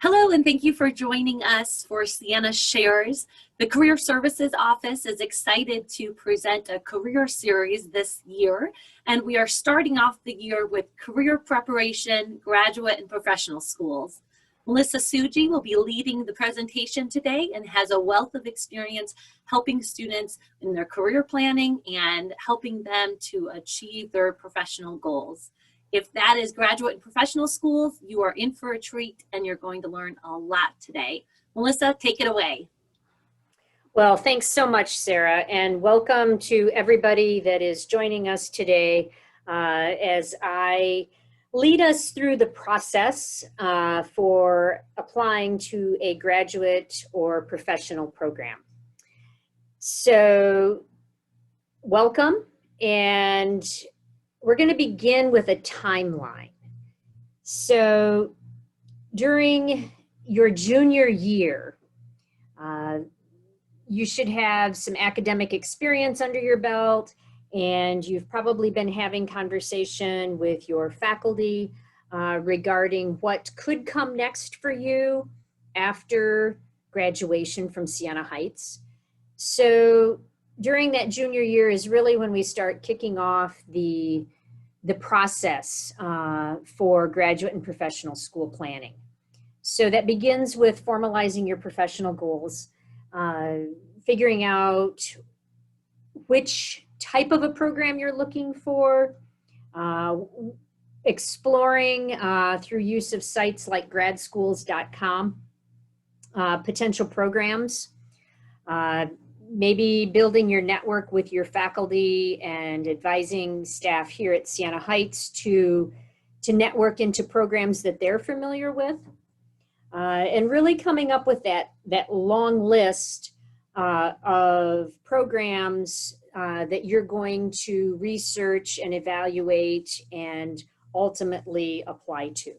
Hello, and thank you for joining us for Siena Shares. The Career Services Office is excited to present a career series this year, and we are starting off the year with career preparation, graduate and professional schools. Melissa Suji will be leading the presentation today and has a wealth of experience helping students in their career planning and helping them to achieve their professional goals. If that is graduate and professional schools, you are in for a treat and you're going to learn a lot today. Melissa, take it away. Well, thanks so much, Sarah, and welcome to everybody that is joining us today as I lead us through the process for applying to a graduate or professional program. So, welcome, and we're going to begin with a timeline. So during your junior year, you should have some academic experience under your belt, and you've probably been having conversation with your faculty regarding what could come next for you after graduation from Siena Heights. So during that junior year is really when we start kicking off the process for graduate and professional school planning. So that begins with formalizing your professional goals, figuring out which type of a program you're looking for, exploring through use of sites like gradschools.com, potential programs, maybe building your network with your faculty and advising staff here at Siena Heights to network into programs that they're familiar with, and really coming up with that long list of programs that you're going to research and evaluate and ultimately apply to.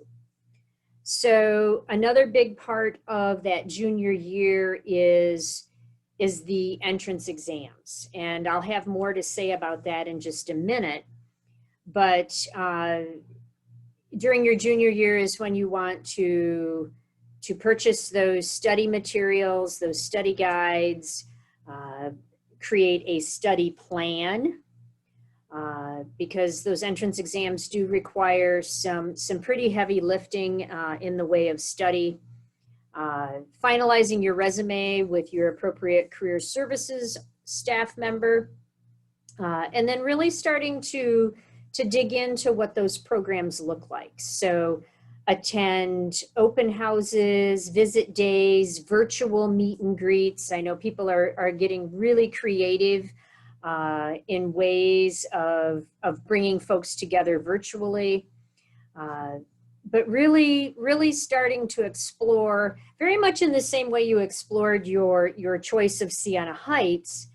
So another big part of that junior year is the entrance exams. And I'll have more to say about that in just a minute. But during your junior year is when you want to purchase those study materials, those study guides, create a study plan, because those entrance exams do require some pretty heavy lifting in the way of study. Finalizing your resume with your appropriate career services staff member, and then really starting to dig into what those programs look like. So attend open houses, visit days, virtual meet and greets. I know people are getting really creative in ways of bringing folks together virtually. But really starting to explore, very much in the same way you explored your choice of Siena Heights,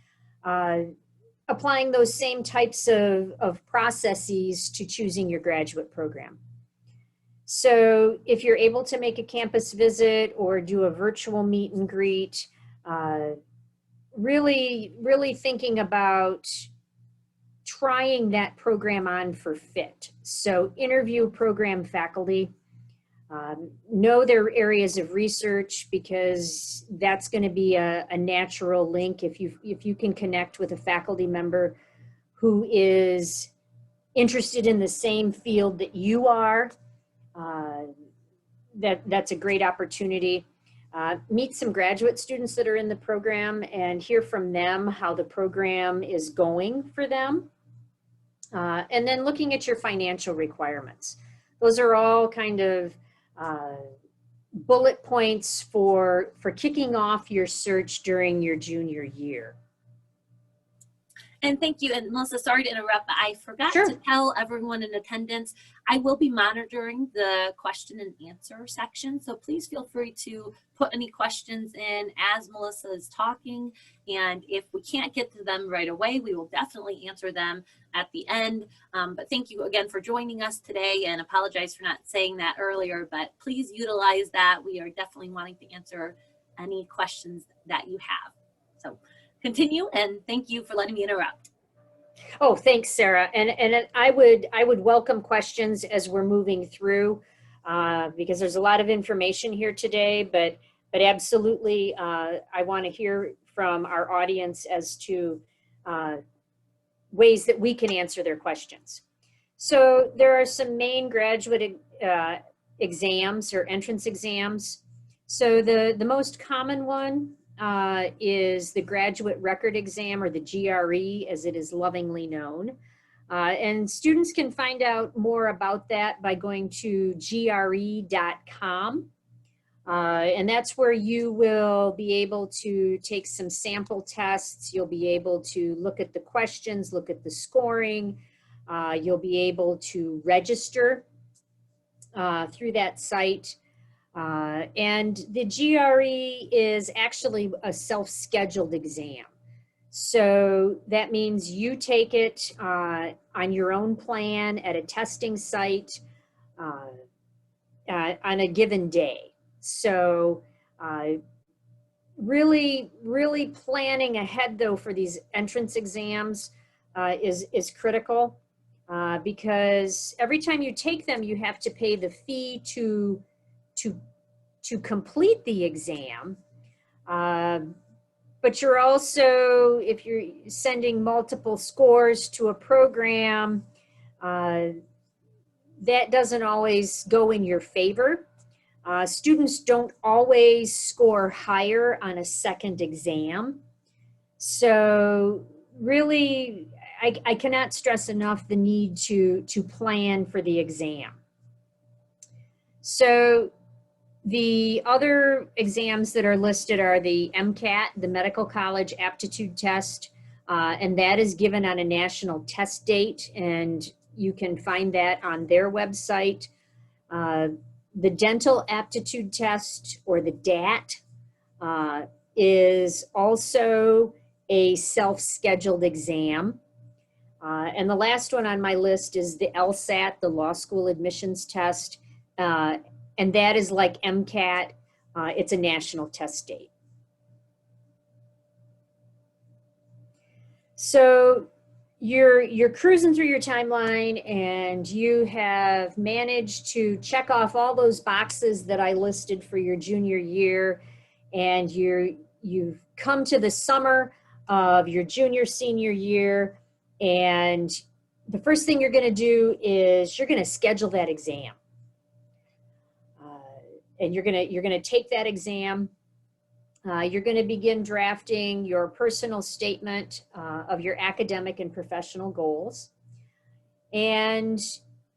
applying those same types of processes to choosing your graduate program. So if you're able to make a campus visit or do a virtual meet and greet, really thinking about trying that program on for fit. So interview program faculty, know their areas of research, because that's going to be a natural link if you can connect with a faculty member who is interested in the same field that you are. That's a great opportunity. Meet some graduate students that are in the program and hear from them how the program is going for them. And then looking at your financial requirements. Those are all kind of bullet points for kicking off your search during your junior year. And thank you. And Melissa, sorry to interrupt, but I forgot Sure. to tell everyone in attendance, I will be monitoring the question and answer section. So please feel free to put any questions in as Melissa is talking. And if we can't get to them right away, we will definitely answer them at the end. But thank you again for joining us today, and apologize for not saying that earlier, but please utilize that. We are definitely wanting to answer any questions that you have. So continue, and thank you for letting me interrupt. Oh, thanks, Sarah. And I would welcome questions as we're moving through. because there's a lot of information here today, but absolutely, I want to hear from our audience as to ways that we can answer their questions. So there are some main graduate exams or entrance exams. So the most common one is the graduate record exam, or the GRE as it is lovingly known. And students can find out more about that by going to gre.com. And that's where you will be able to take some sample tests. You'll be able to look at the questions, look at the scoring. You'll be able to register through that site. And the GRE is actually a self-scheduled exam. So that means you take it on your own plan at a testing site on a given day. So really planning ahead though for these entrance exams is critical because every time you take them, you have to pay the fee to complete the exam. But you're also, if you're sending multiple scores to a program, that doesn't always go in your favor. Students don't always score higher on a second exam. So really, I cannot stress enough the need to plan for the exam. So the other exams that are listed are the MCAT, the Medical College Aptitude Test, and that is given on a national test date, and you can find that on their website. The Dental Aptitude Test, or the DAT, is also a self-scheduled exam. And the last one on my list is the LSAT, the Law School Admissions Test, and that is like MCAT. It's a national test date. So you're cruising through your timeline and you have managed to check off all those boxes that I listed for your junior year, and you've come to the summer of your senior year, and the first thing you're going to do is you're going to schedule that exam. And you're gonna take that exam. You're gonna begin drafting your personal statement of your academic and professional goals. And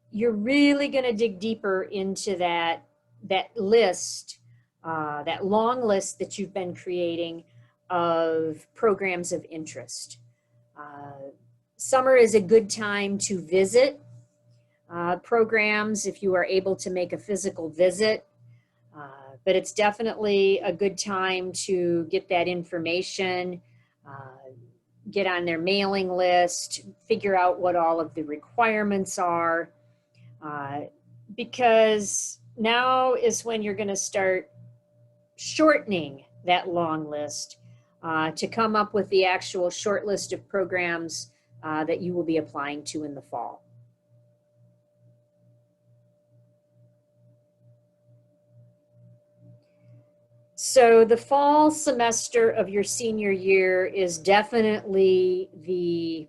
you're really gonna dig deeper into that list, that long list that you've been creating of programs of interest. Summer is a good time to visit programs if you are able to make a physical visit. But it's definitely a good time to get that information, get on their mailing list, figure out what all of the requirements are, because now is when you're going to start shortening that long list to come up with the actual short list of programs that you will be applying to in the fall. So the fall semester of your senior year is definitely the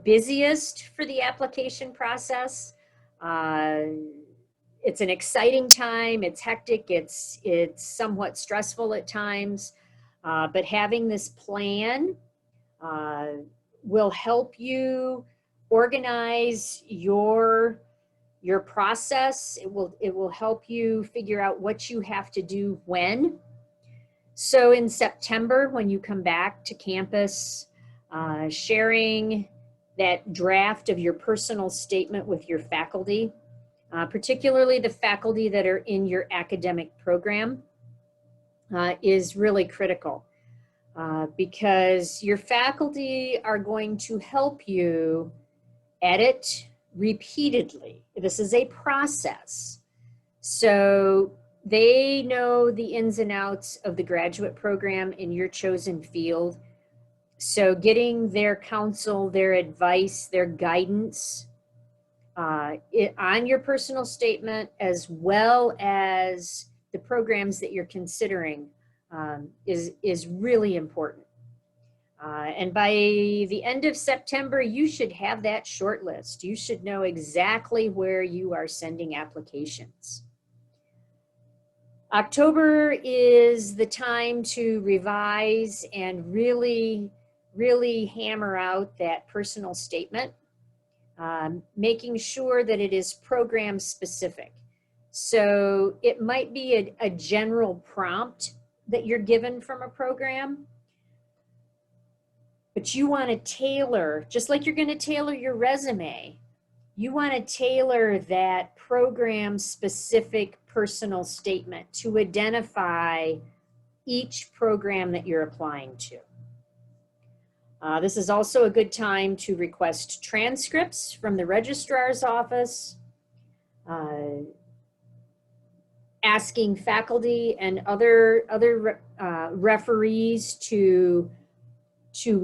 busiest for the application process. It's an exciting time, it's hectic, it's somewhat stressful at times, but having this plan will help you organize your process. It will help you figure out what you have to do when. So in September, when you come back to campus, sharing that draft of your personal statement with your faculty, particularly the faculty that are in your academic program, is really critical because your faculty are going to help you edit repeatedly. This is a process. So they know the ins and outs of the graduate program in your chosen field. So getting their counsel, their advice, their guidance on your personal statement, as well as the programs that you're considering, is really important. And by the end of September, you should have that short list. You should know exactly where you are sending applications. October is the time to revise and really, really hammer out that personal statement, making sure that it is program specific. So it might be a general prompt that you're given from a program, but you want to tailor, just like you're going to tailor your resume, you want to tailor that program specific personal statement to identify each program that you're applying to. This is also a good time to request transcripts from the registrar's office, asking faculty and other referees to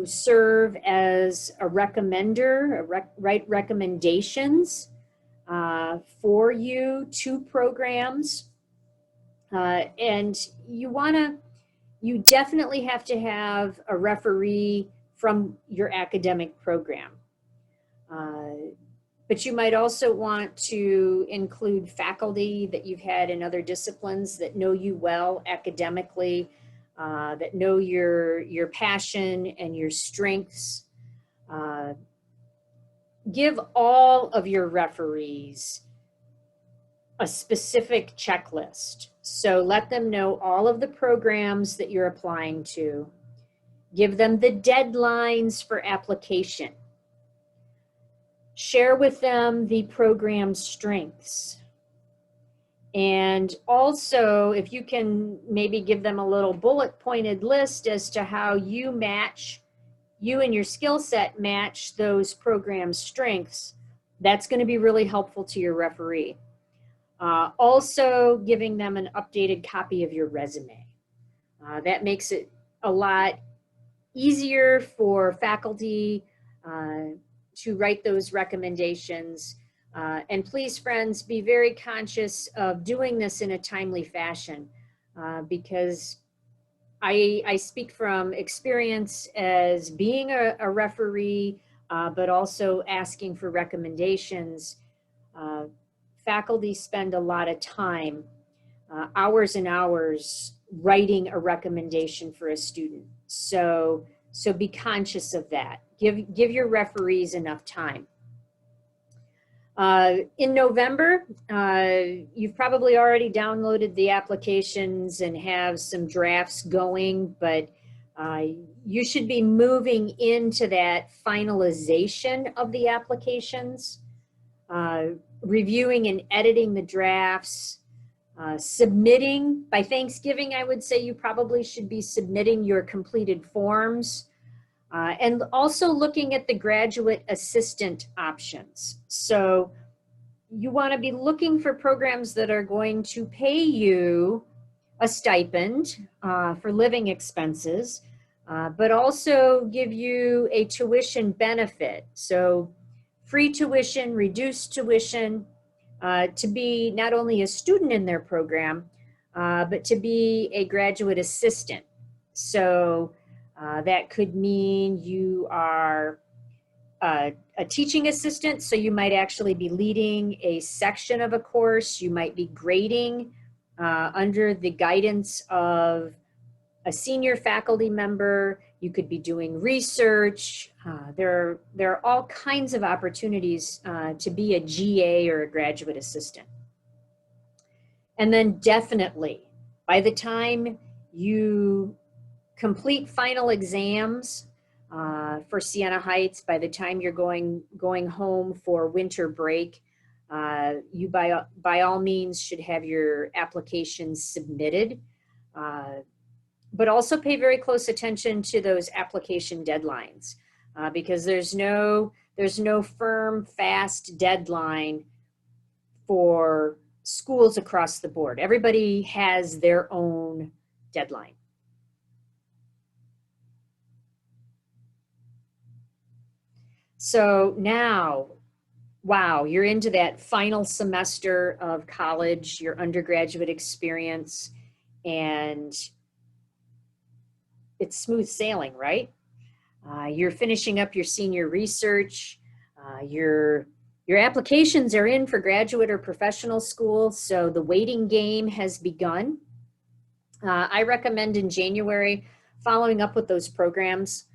serve as a recommender, write recommendations for you to programs. And you definitely have to have a referee from your academic program. But you might also want to include faculty that you've had in other disciplines that know you well academically, that know your passion and your strengths. Give all of your referees a specific checklist. So let them know all of the programs that you're applying to. Give them the deadlines for application. Share with them the program strengths. And also, if you can maybe give them a little bullet pointed list as to how you and your skill set match those program strengths, that's going to be really helpful to your referee. Also, giving them an updated copy of your resume. That makes it a lot easier for faculty to write those recommendations. And please, friends, be very conscious of doing this in a timely fashion, because I speak from experience as being a referee, but also asking for recommendations. Faculty spend a lot of time, hours and hours, writing a recommendation for a student. So be conscious of that. Give your referees enough time. In November, you've probably already downloaded the applications and have some drafts going, but you should be moving into that finalization of the applications, reviewing and editing the drafts, submitting. By Thanksgiving, I would say you probably should be submitting your completed forms, and also looking at the graduate assistant options. So you want to be looking for programs that are going to pay you a stipend for living expenses, but also give you a tuition benefit. So free tuition, reduced tuition, to be not only a student in their program, but to be a graduate assistant. So that could mean you are a teaching assistant, so you might actually be leading a section of a course. You might be grading under the guidance of a senior faculty member. You could be doing research. There are all kinds of opportunities to be a GA or a graduate assistant. And then definitely, by the time you complete final exams for Siena Heights, by the time you're going home for winter break, you by all means should have your applications submitted. But also pay very close attention to those application deadlines, because there's no firm, fast deadline for schools across the board. Everybody has their own deadline. So now wow, you're into that final semester of college, your undergraduate experience, and it's smooth sailing, right? You're finishing up your senior research. Your applications are in for graduate or professional school, so the waiting game has begun. I recommend in January following up with those programs,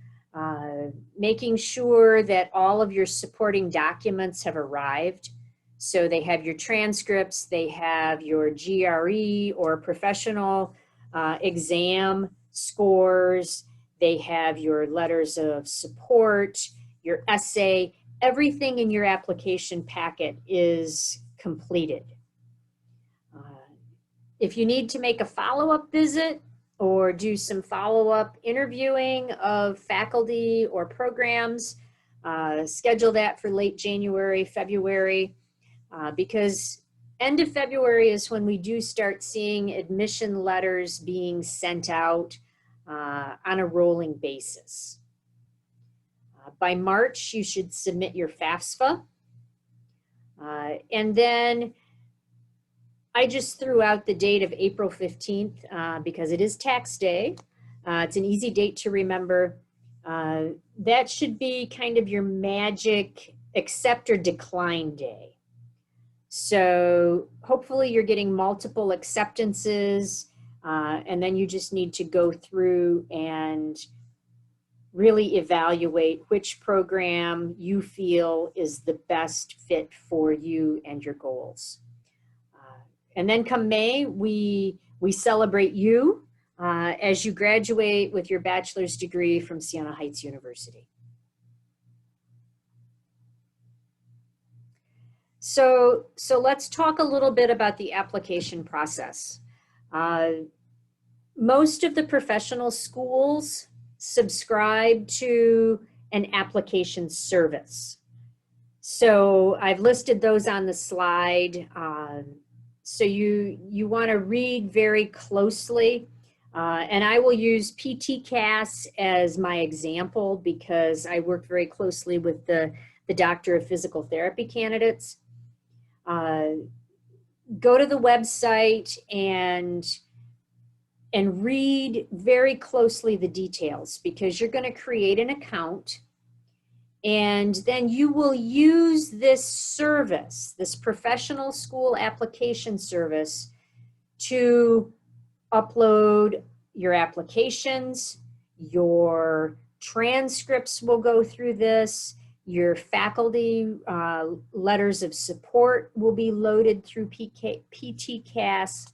making sure that all of your supporting documents have arrived. So they have your transcripts, they have your GRE or professional exam scores, they have your letters of support, your essay, everything in your application packet is completed. If you need to make a follow-up visit or do some follow-up interviewing of faculty or programs, schedule that for late January, February, because end of February is when we do start seeing admission letters being sent out on a rolling basis. By March, you should submit your FAFSA. And then I just threw out the date of April 15th because it is tax day. It's an easy date to remember. That should be kind of your magic accept or decline day. So hopefully you're getting multiple acceptances, and then you just need to go through and really evaluate which program you feel is the best fit for you and your goals. And then come May, we celebrate you as you graduate with your bachelor's degree from Siena Heights University. So let's talk a little bit about the application process. Most of the professional schools subscribe to an application service. So I've listed those on the slide. So you want to read very closely. And I will use PTCAS as my example because I worked very closely with the Doctor of Physical Therapy candidates. Go to the website and read very closely the details because you're going to create an account. And then you will use this service, this professional school application service, to upload your applications, your transcripts will go through this, your faculty letters of support will be loaded through PTCAS.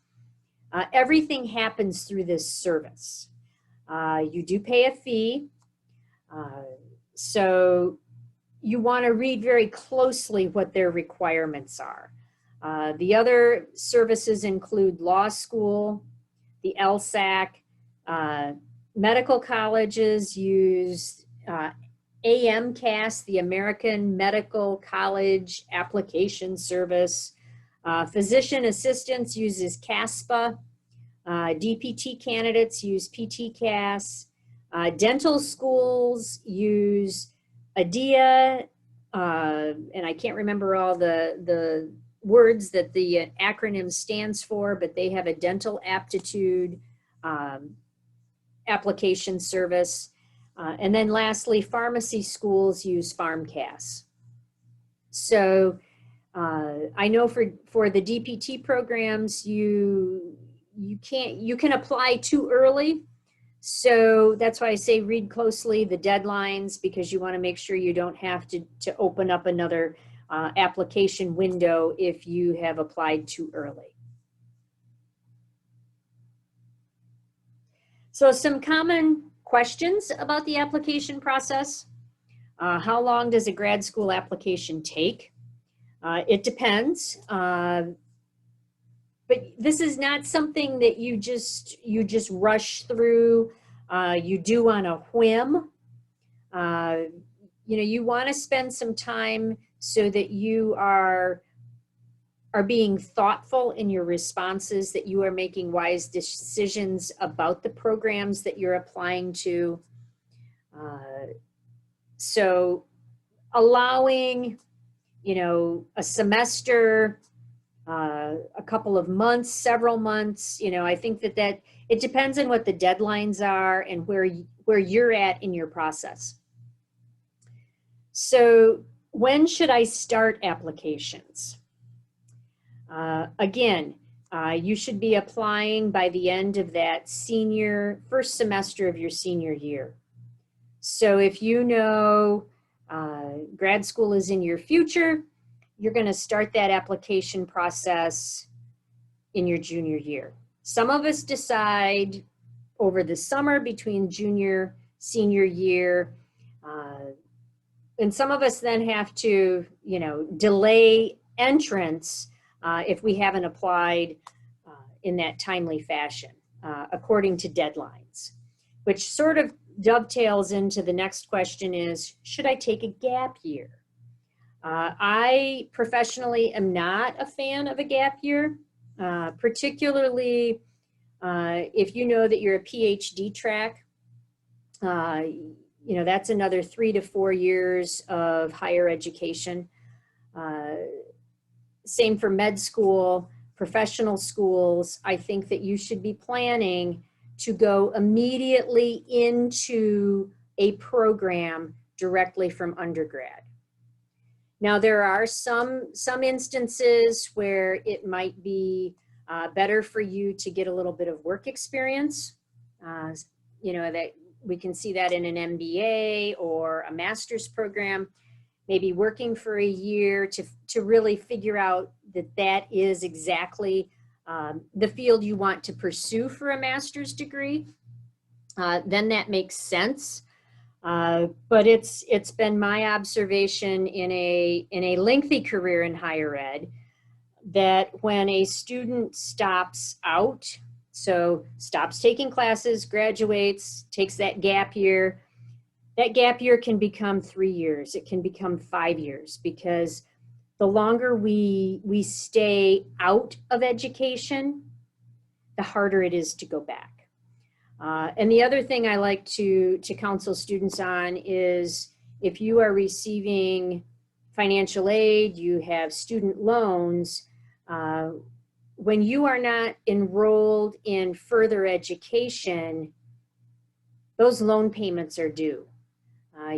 Everything happens through this service. You do pay a fee. So you want to read very closely what their requirements are. The other services include law school, the LSAC, medical colleges use AMCAS, the American Medical College Application Service. Physician assistants uses CASPA. DPT candidates use PTCAS. Dental schools use ADIA, and I can't remember all the words that the acronym stands for, but they have a dental aptitude application service. And then lastly, pharmacy schools use PharmCAS. So I know for the DPT programs, you can apply too early. So that's why I say read closely the deadlines because you want to make sure you don't have to open up another application window if you have applied too early. So some common questions about the application process. How long does a grad school application take? It depends. But this is not something that you just rush through, you do on a whim. You want to spend some time so that you are being thoughtful in your responses, that you are making wise decisions about the programs that you're applying to. So allowing a semester, a couple of months, several months. I think that it depends on what the deadlines are and where you're at in your process. So when should I start applications? Again, you should be applying by the end of that first semester of your senior year. So if you know grad school is in your future, you're going to start that application process in your junior year. Some of us decide over the summer between senior year, and some of us then have to, delay entrance if we haven't applied in that timely fashion, according to deadlines, which sort of dovetails into the next question is, should I take a gap year? I professionally am not a fan of a gap year, particularly if you know that you're a PhD track. That's another 3 to 4 years of higher education. Same for med school, professional schools. I think that you should be planning to go immediately into a program directly from undergrad. Now, there are some instances where it might be better for you to get a little bit of work experience. That we can see that in an MBA or a master's program, maybe working for a year to really figure out that is exactly the field you want to pursue for a master's degree. Then that makes sense. But it's been my observation in a lengthy career in higher ed that when a student stops out, so stops taking classes, graduates, takes that gap year can become 3 years. It can become 5 years, because the longer we stay out of education, the harder it is to go back. And the other thing I like to counsel students on is, if you are receiving financial aid, you have student loans, when you are not enrolled in further education, those loan payments are due.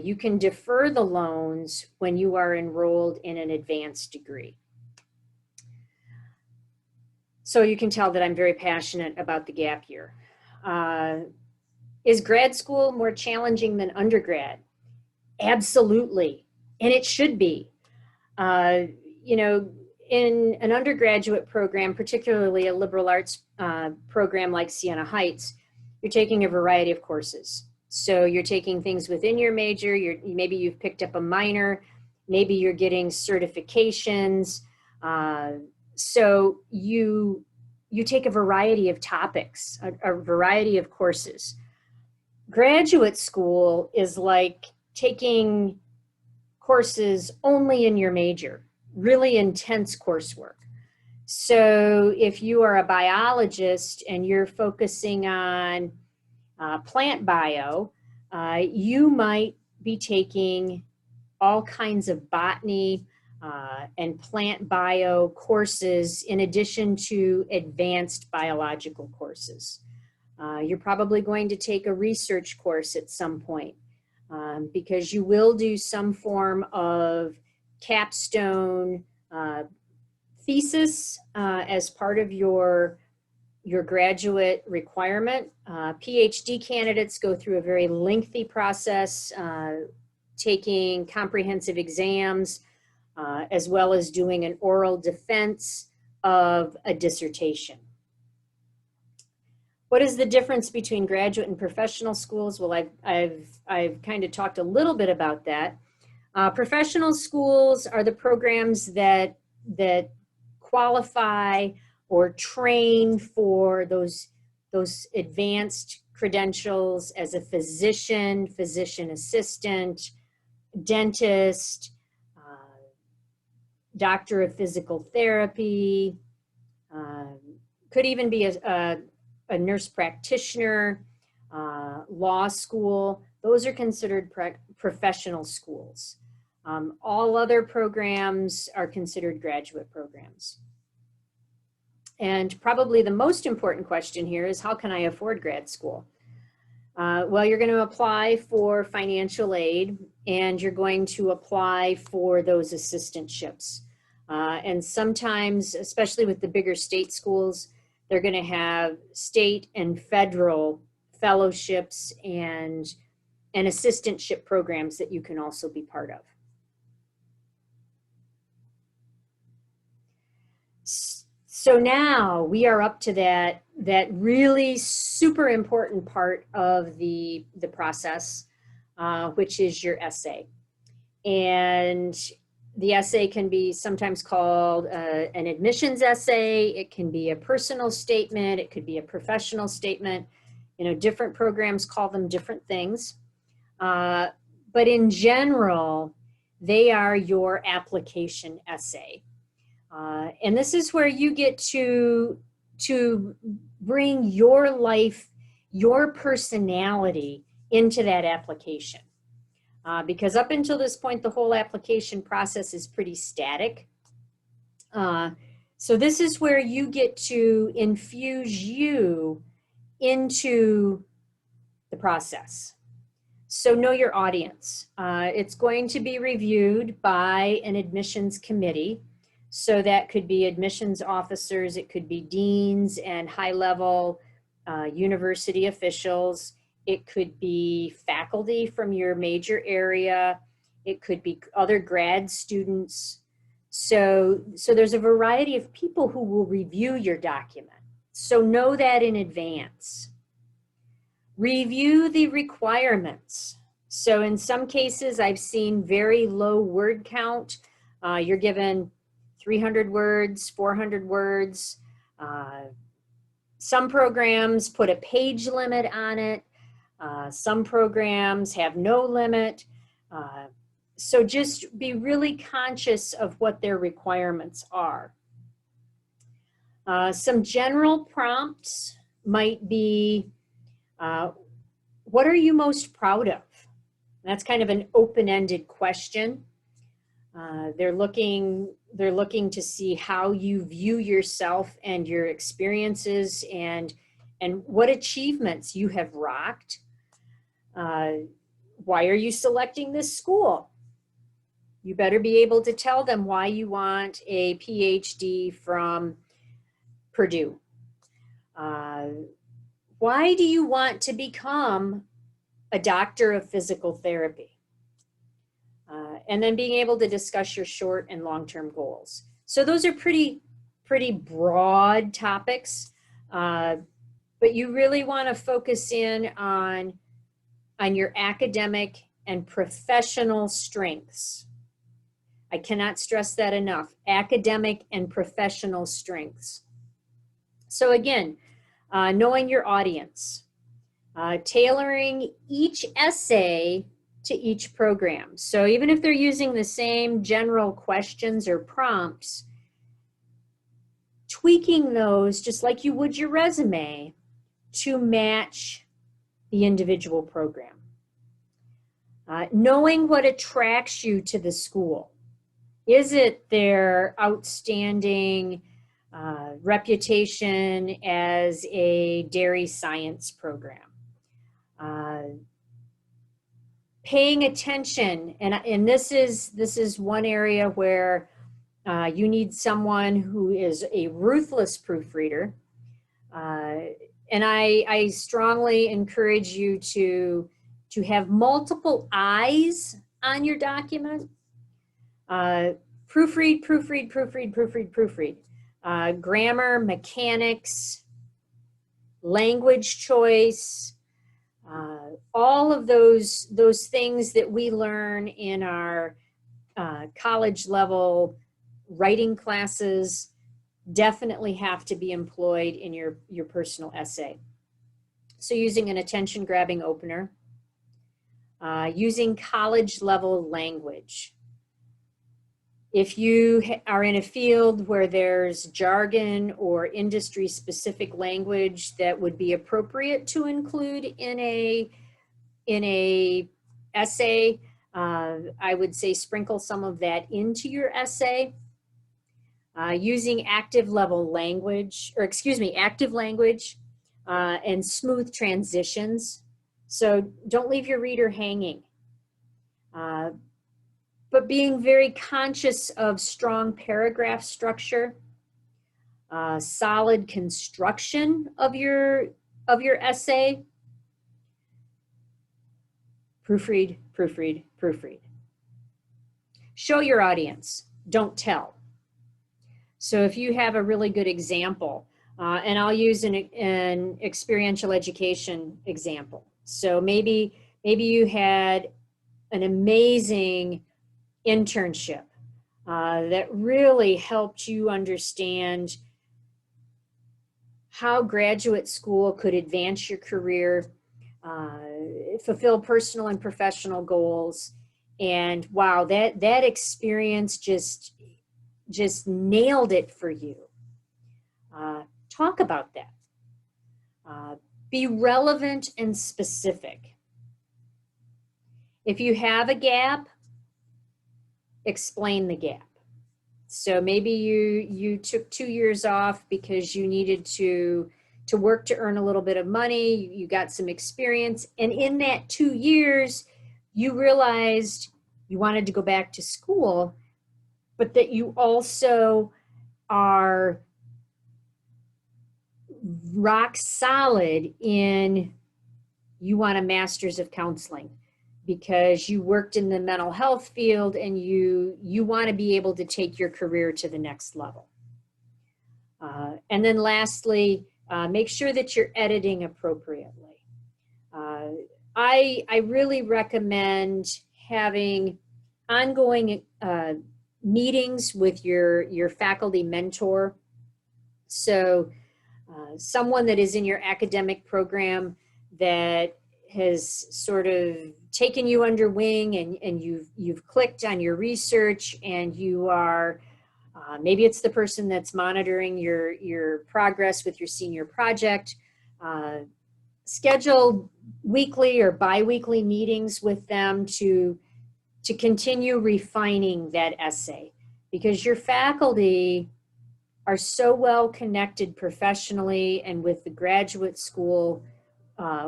You can defer the loans when you are enrolled in an advanced degree. So you can tell that I'm very passionate about the gap year. Is grad school more challenging than undergrad? Absolutely, and it should be. In an undergraduate program, particularly a liberal arts program like Siena Heights, you're taking a variety of courses. So you're taking things within your major, maybe you've picked up a minor, maybe you're getting certifications. So you take a variety of topics, a variety of courses. Graduate school is like taking courses only in your major, really intense coursework. So if you are a biologist and you're focusing on plant bio, you might be taking all kinds of botany and plant bio courses in addition to advanced biological courses. You're probably going to take a research course at some point, because you will do some form of capstone thesis as part of your graduate requirement. PhD candidates go through a very lengthy process, taking comprehensive exams, as well as doing an oral defense of a dissertation. What is the difference between graduate and professional schools? Well, I've kind of talked a little bit about that. Professional schools are the programs that qualify or train for those advanced credentials as a physician, physician assistant, dentist, doctor of physical therapy, could even be a nurse practitioner, law school. Those are considered professional schools. All other programs are considered graduate programs. And probably the most important question here is, how can I afford grad school? Well, you're going to apply for financial aid, and you're going to apply for those assistantships. And sometimes, especially with the bigger state schools, they're going to have state and federal fellowships and assistantship programs that you can also be part of. So now we are up to that really super important part of the process, which is your essay. And the essay can be sometimes called an admissions essay. It can be a personal statement. It could be a professional statement. You know, different programs call them different things. But in general, they are your application essay. And this is where you get to bring your life, your personality into that application. Because up until this point, the whole application process is pretty static. So this is where you get to infuse you into the process. So know your audience. It's going to be reviewed by an admissions committee. So that could be admissions officers, it could be deans and high-level university officials. It could be faculty from your major area. It could be other grad students. So there's a variety of people who will review your document. So know that in advance. Review the requirements. So in some cases, I've seen very low word count. You're given 300 words, 400 words. Some programs put a page limit on it. Some programs have no limit. So just be really conscious of what their requirements are. Some general prompts might be, what are you most proud of? That's kind of an open-ended question. They're looking to see how you view yourself and your experiences and what achievements you have rocked. Why are you selecting this school? You better be able to tell them why you want a PhD from Purdue. Why do you want to become a doctor of physical therapy? And then being able to discuss your short and long-term goals. So those are pretty broad topics, but you really want to focus in on your academic and professional strengths. I cannot stress that enough, academic and professional strengths. So again, knowing your audience, tailoring each essay to each program. So even if they're using the same general questions or prompts, tweaking those just like you would your resume to match the individual program. Knowing what attracts you to the school. Is it their outstanding reputation as a dairy science program? Paying attention, and this is one area where you need someone who is a ruthless proofreader. And I strongly encourage you to have multiple eyes on your document. Proofread. Grammar, mechanics, language choice, all of those things that we learn in our college level writing classes definitely have to be employed in your personal essay. So using an attention grabbing opener, using college level language. If you are in a field where there's jargon or industry specific language that would be appropriate to include in a essay, I would say sprinkle some of that into your essay. Using active language, and smooth transitions. So don't leave your reader hanging. But being very conscious of strong paragraph structure, solid construction of your essay. Proofread, proofread, proofread. Show your audience, don't tell. So if you have a really good example, and I'll use an experiential education example. So maybe you had an amazing internship that really helped you understand how graduate school could advance your career, fulfill personal and professional goals. And wow, that experience just nailed it for you. Talk about that. Be relevant and specific. If you have a gap, explain the gap. So maybe you took 2 years off because you needed to work to earn a little bit of money, you got some experience, and in that 2 years, you realized you wanted to go back to school, but that you also are rock solid in you want a master's of counseling because you worked in the mental health field and you want to be able to take your career to the next level. And then lastly, make sure that you're editing appropriately. I really recommend having ongoing meetings with your faculty mentor. So someone that is in your academic program that has sort of taken you under wing and you've clicked on your research and you are, maybe it's the person that's monitoring your progress with your senior project. Schedule weekly or bi-weekly meetings with them to continue refining that essay, because your faculty are so well connected professionally and with the graduate school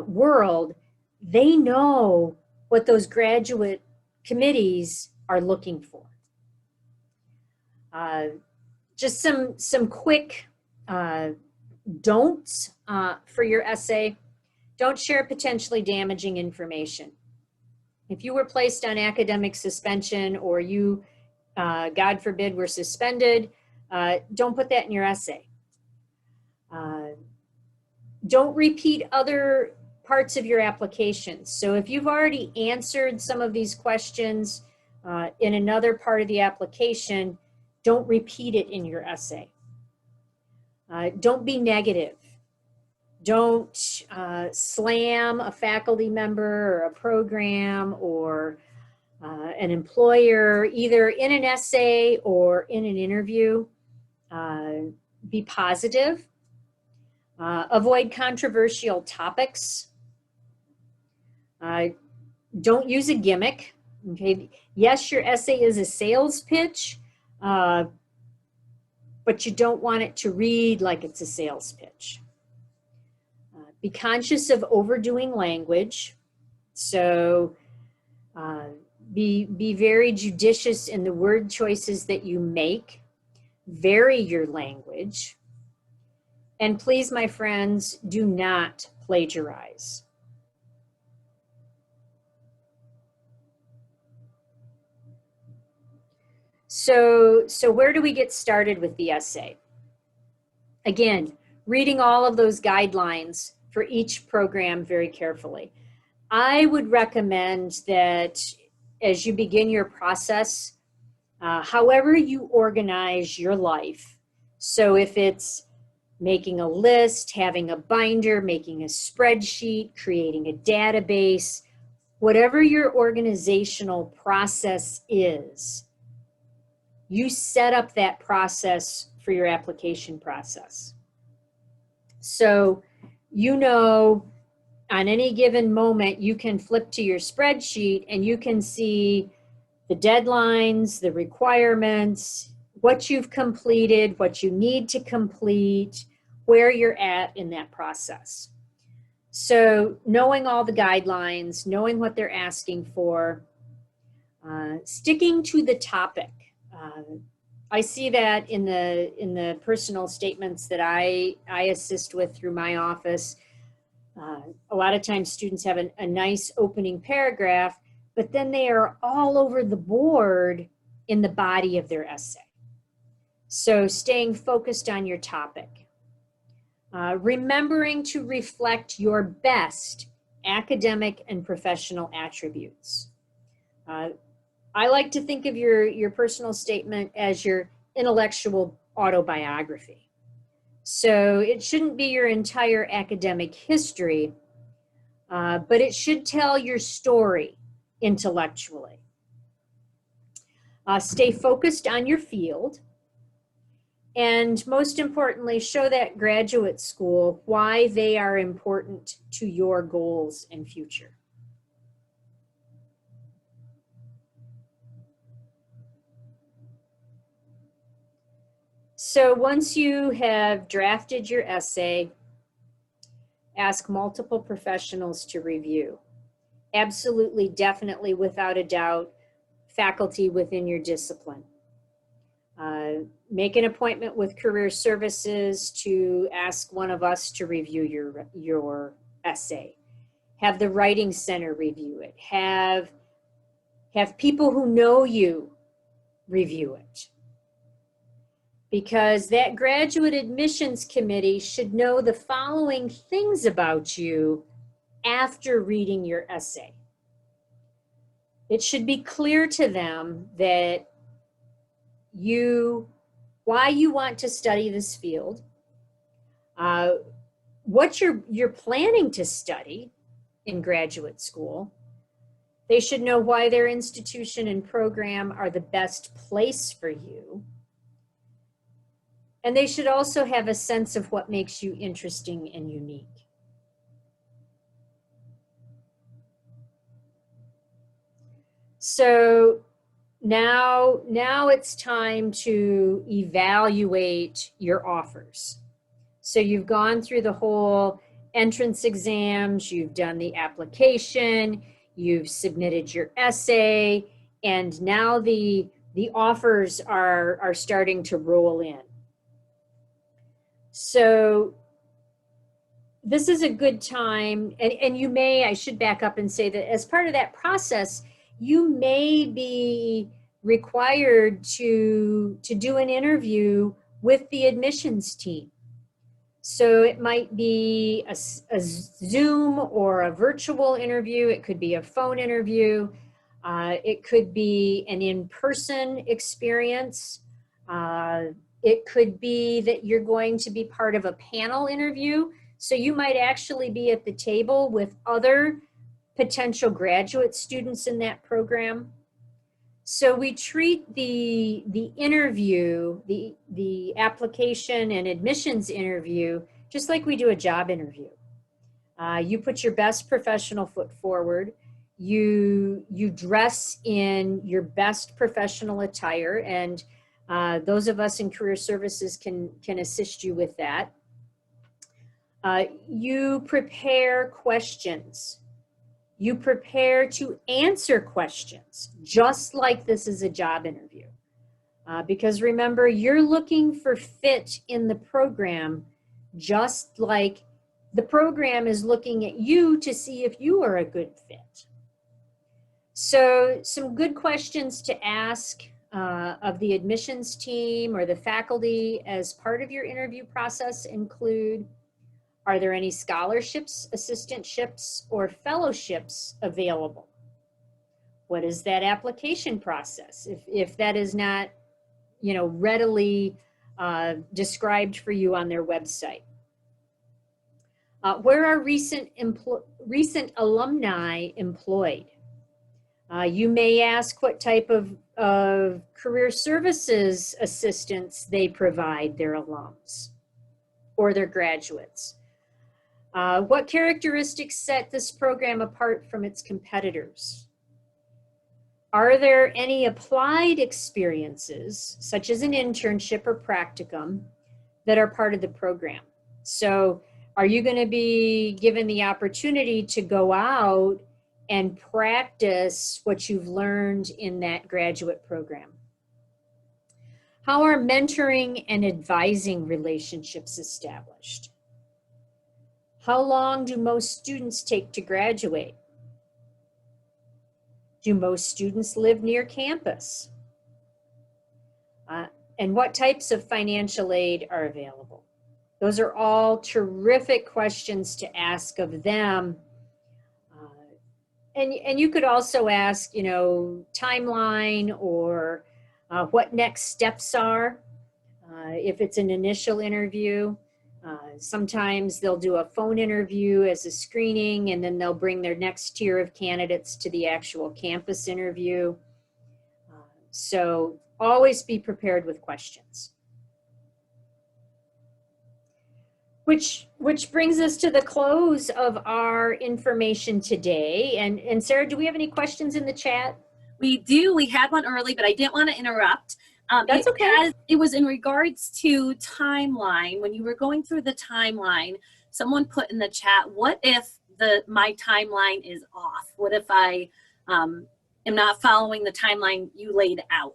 world. They know what those graduate committees are looking for. Just some quick don'ts for your essay. Don't share potentially damaging information. If you were placed on academic suspension or you, God forbid, were suspended, don't put that in your essay. Don't repeat other parts of your application. So if you've already answered some of these questions in another part of the application, don't repeat it in your essay. Don't be negative. Don't slam a faculty member or a program or an employer, either in an essay or in an interview. Be positive. Avoid controversial topics. Don't use a gimmick. Okay. Yes, your essay is a sales pitch, but you don't want it to read like it's a sales pitch. Be conscious of overdoing language. So be very judicious in the word choices that you make. Vary your language. And please, my friends, do not plagiarize. So where do we get started with the essay? Again, reading all of those guidelines for each program very carefully. I would recommend that as you begin your process, however you organize your life, so if it's making a list, having a binder, making a spreadsheet, creating a database, whatever your organizational process is, you set up that process for your application process. So you know on any given moment, you can flip to your spreadsheet and you can see the deadlines, the requirements, what you've completed, what you need to complete, where you're at in that process. So knowing all the guidelines, knowing what they're asking for, sticking to the topic. I see that in the personal statements that I assist with through my office. A lot of times students have a nice opening paragraph, but then they are all over the board in the body of their essay. So staying focused on your topic. Remembering to reflect your best academic and professional attributes. I like to think of your personal statement as your intellectual autobiography. So it shouldn't be your entire academic history, but it should tell your story intellectually. Stay focused on your field. And most importantly, show that graduate school why they are important to your goals and future. So once you have drafted your essay, ask multiple professionals to review. Absolutely, definitely, without a doubt, faculty within your discipline. Make an appointment with Career Services to ask one of us to review your essay. Have the Writing Center review it. Have people who know you review it. Because that graduate admissions committee should know the following things about you after reading your essay. It should be clear to them that why you want to study this field, what you're planning to study in graduate school. They should know why their institution and program are the best place for you. And they should also have a sense of what makes you interesting and unique. So now it's time to evaluate your offers. So you've gone through the whole entrance exams, you've done the application, you've submitted your essay, and now the offers are starting to roll in. So this is a good time, and you may, I should back up and say that as part of that process, you may be required to do an interview with the admissions team. So it might be a Zoom or a virtual interview. It could be a phone interview. It could be an in-person experience. It could be that you're going to be part of a panel interview. So you might actually be at the table with other potential graduate students in that program. So we treat the interview, the application and admissions interview, just like we do a job interview. You put your best professional foot forward. You dress in your best professional attire, and those of us in Career Services can assist you with that. You prepare questions. You prepare to answer questions, just like this is a job interview. Because remember, you're looking for fit in the program, just like the program is looking at you to see if you are a good fit. So some good questions to ask of the admissions team or the faculty as part of your interview process include, are there any scholarships, assistantships, or fellowships available? What is that application process? If that is not, readily described for you on their website. Where are recent alumni employed? You may ask what type of career services assistance they provide their alums or their graduates. What characteristics set this program apart from its competitors? Are there any applied experiences, such as an internship or practicum, that are part of the program? So are you going to be given the opportunity to go out and practice what you've learned in that graduate program? How are mentoring and advising relationships established? How long do most students take to graduate? Do most students live near campus? And what types of financial aid are available? Those are all terrific questions to ask of them. And you could also ask, you know, timeline or what next steps are. If it's an initial interview, sometimes they'll do a phone interview as a screening, and then they'll bring their next tier of candidates to the actual campus interview. So always be prepared with questions. Which brings us to the close of our information today. And Sarah, do we have any questions in the chat? We do. We had one early, but I didn't want to interrupt. That's okay. It was in regards to timeline. When you were going through the timeline, someone put in the chat, what if my timeline is off? What if I am not following the timeline you laid out?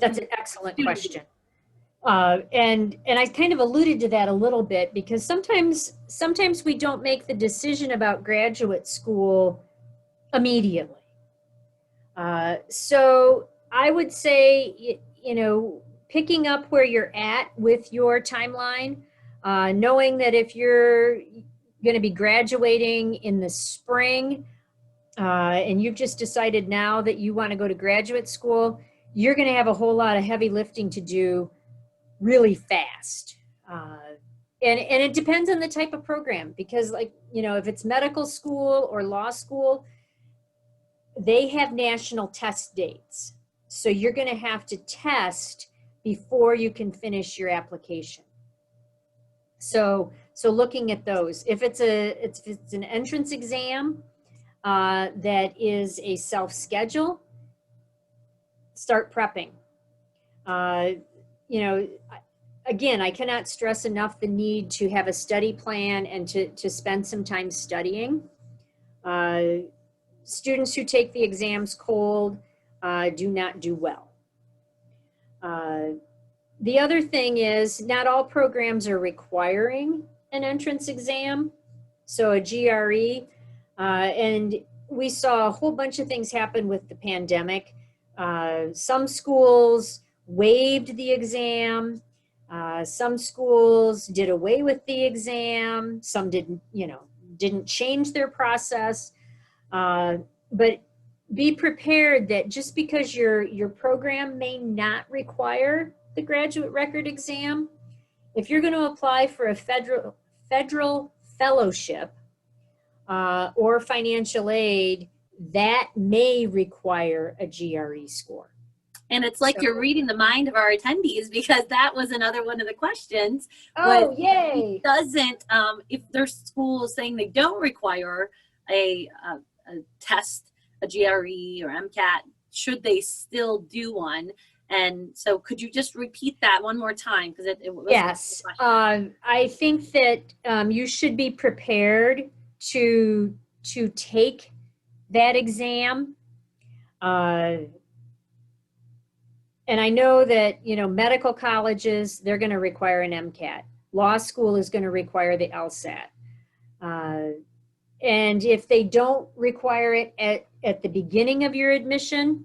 That's an excellent question. And I kind of alluded to that a little bit, because sometimes we don't make the decision about graduate school immediately. So I would say, you know, picking up where you're at with your timeline, knowing that if you're going to be graduating in the spring, and you've just decided now that you want to go to graduate school, you're going to have a whole lot of heavy lifting to do really fast. And it depends on the type of program, because, like, you know, if it's medical school or law school, they have national test dates. So you're going to have to test before you can finish your application. So looking at those, if it's an entrance exam that is a self-schedule, start prepping. You know, again, I cannot stress enough the need to have a study plan and to spend some time studying. Students who take the exams cold do not do well. The other thing is, not all programs are requiring an entrance exam, so a GRE, and we saw a whole bunch of things happen with the pandemic. Some schools waived the exam. Some schools did away with the exam. Some didn't change their process. But be prepared that just because your program may not require the graduate record exam, if you're going to apply for a federal fellowship or financial aid, that may require a GRE score. And it's like you're reading the mind of our attendees, because that was another one of the questions. Oh, yay! If there's schools saying they don't require a test, a GRE or MCAT, should they still do one? And so could you just repeat that one more time? Because it was yes. I think that you should be prepared to take that exam. And I know that, you know, medical colleges, they're going to require an MCAT. Law school is going to require the LSAT. And if they don't require it at the beginning of your admission,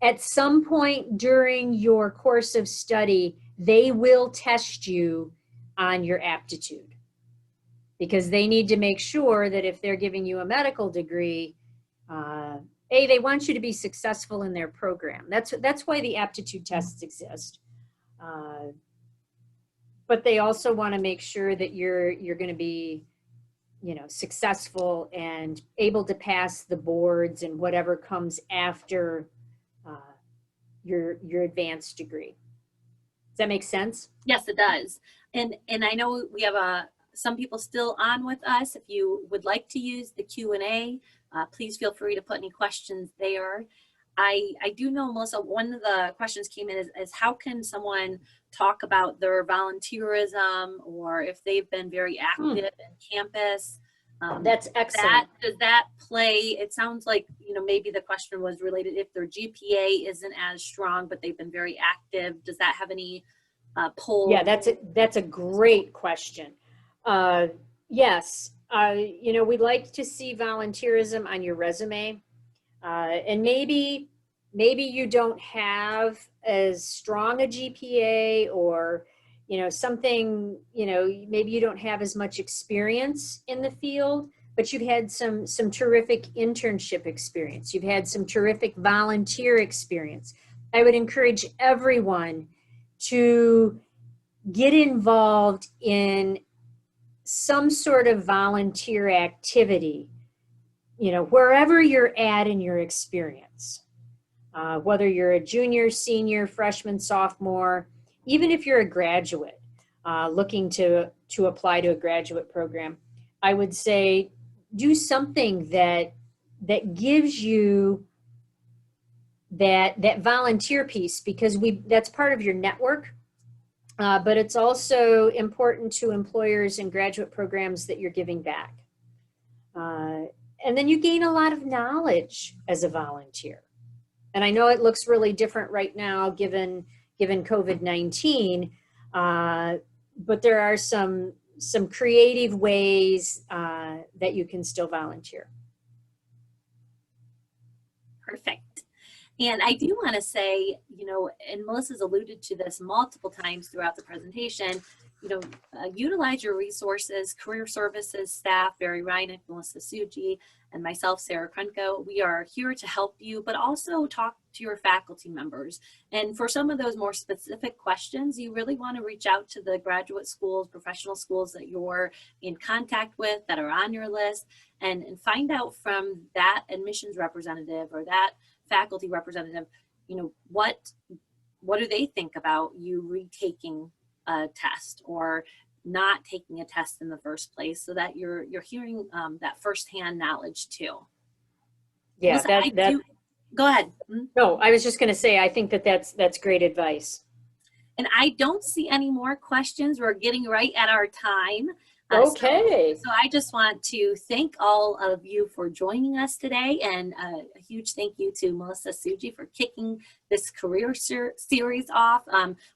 at some point during your course of study, they will test you on your aptitude, because they need to make sure that if they're giving you a medical degree, they want you to be successful in their program. That's why the aptitude tests exist. But they also want to make sure that you're going to be, you know, successful and able to pass the boards and whatever comes after your advanced degree. Does that make sense? Yes, it does. And I know we have some people still on with us. If you would like to use the Q&A, please feel free to put any questions there. I do know, Melissa, one of the questions came in is how can someone talk about their volunteerism, or if they've been very active in campus? That's excellent. Does that play? It sounds like, maybe the question was related if their GPA isn't as strong, but they've been very active. Does that have any pull? Yeah, that's a great question. Yes, we'd like to see volunteerism on your resume. And maybe you don't have as strong a GPA, or, something, maybe you don't have as much experience in the field, but you've had some terrific internship experience. You've had some terrific volunteer experience. I would encourage everyone to get involved in some sort of volunteer activity, wherever you're at in your experience, whether you're a junior, senior, freshman, sophomore, even if you're a graduate looking to apply to a graduate program, I would say do something that gives you that volunteer piece, because that's part of your network. But it's also important to employers and graduate programs that you're giving back. And then you gain a lot of knowledge as a volunteer. And I know it looks really different right now given COVID-19, but there are some creative ways that you can still volunteer. Perfect. And I do want to say, and Melissa's alluded to this multiple times throughout the presentation, utilize your resources. Career Services staff, Barry Reinick, Melissa Suji, and myself, Sarah Krunko, we are here to help you, but also talk to your faculty members. And for some of those more specific questions, you really want to reach out to the graduate schools, professional schools that you're in contact with, that are on your list, and find out from that admissions representative or that faculty representative, what do they think about you retaking a test or not taking a test in the first place, so that you're hearing that firsthand knowledge too. Yeah, Melissa, go ahead. No, I was just going to say, I think that's great advice. And I don't see any more questions. We're getting right at our time. Okay. So I just want to thank all of you for joining us today, and a huge thank you to Melissa Suji for kicking this career series off.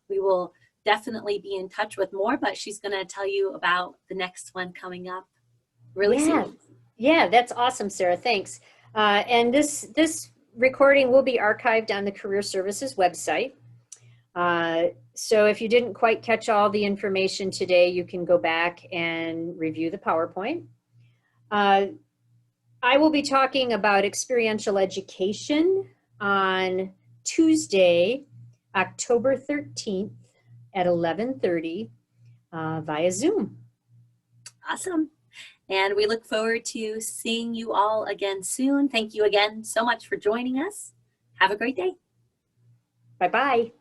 We will definitely be in touch with more, but she's going to tell you about the next one coming up really soon. Yeah, that's awesome, Sarah. Thanks. And this recording will be archived on the Career Services website. So if you didn't quite catch all the information today, you can go back and review the PowerPoint. I will be talking about experiential education on Tuesday, October 13th at 11:30 via Zoom. Awesome. And we look forward to seeing you all again soon. Thank you again so much for joining us. Have a great day. Bye-bye.